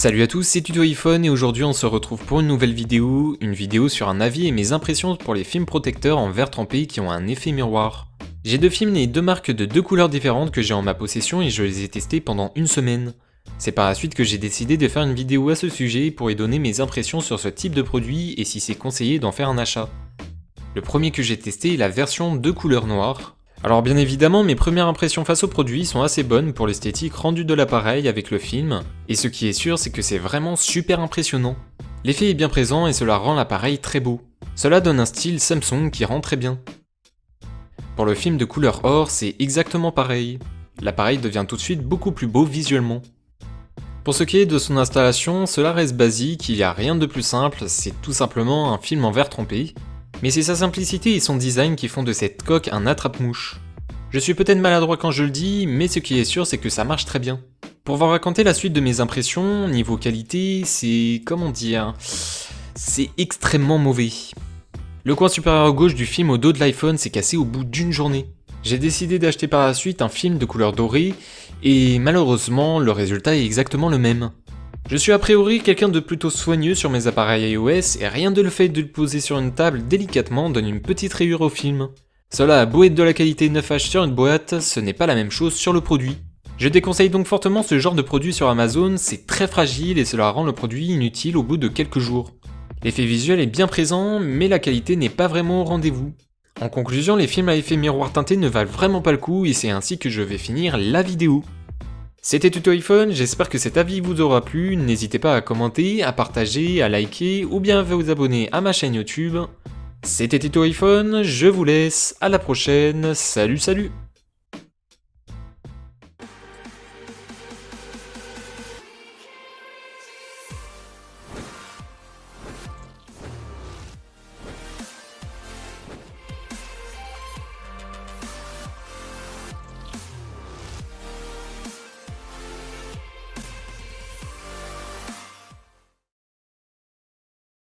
Salut à tous, c'est Tuto iPhone et aujourd'hui on se retrouve pour une nouvelle vidéo, sur un avis et mes impressions pour les films protecteurs en verre trempé qui ont un effet miroir. J'ai deux films et deux marques de deux couleurs différentes que j'ai en ma possession et je les ai testés pendant une semaine. C'est par la suite que j'ai décidé de faire une vidéo à ce sujet pour y donner mes impressions sur ce type de produit et si c'est conseillé d'en faire un achat. Le premier que j'ai testé est la version deux couleurs noires. Alors bien évidemment, mes premières impressions face au produit sont assez bonnes pour l'esthétique rendue de l'appareil avec le film, et ce qui est sûr c'est que c'est vraiment super impressionnant. L'effet est bien présent et cela rend l'appareil très beau. Cela donne un style Samsung qui rend très bien. Pour le film de couleur or, c'est exactement pareil. L'appareil devient tout de suite beaucoup plus beau visuellement. Pour ce qui est de son installation, cela reste basique, il n'y a rien de plus simple, c'est tout simplement un film en verre trempé. Mais c'est sa simplicité et son design qui font de cette coque un attrape-mouche. Je suis peut-être maladroit quand je le dis, mais ce qui est sûr c'est que ça marche très bien. Pour vous raconter la suite de mes impressions, niveau qualité, c'est... comment dire... c'est extrêmement mauvais. Le coin supérieur gauche du film au dos de l'iPhone s'est cassé au bout d'une journée. J'ai décidé d'acheter par la suite un film de couleur dorée, et malheureusement le résultat est exactement le même. Je suis a priori quelqu'un de plutôt soigneux sur mes appareils iOS et rien de le fait de le poser sur une table délicatement donne une petite rayure au film. Cela a beau être de la qualité 9H sur une boîte, ce n'est pas la même chose sur le produit. Je déconseille donc fortement ce genre de produit sur Amazon, c'est très fragile et cela rend le produit inutile au bout de quelques jours. L'effet visuel est bien présent, mais la qualité n'est pas vraiment au rendez-vous. En conclusion, les films à effet miroir teinté ne valent vraiment pas le coup et c'est ainsi que je vais finir la vidéo. C'était Tuto iPhone, j'espère que cet avis vous aura plu, n'hésitez pas à commenter, à partager, à liker ou bien à vous abonner à ma chaîne YouTube. C'était Tuto iPhone, je vous laisse, à la prochaine, salut salut!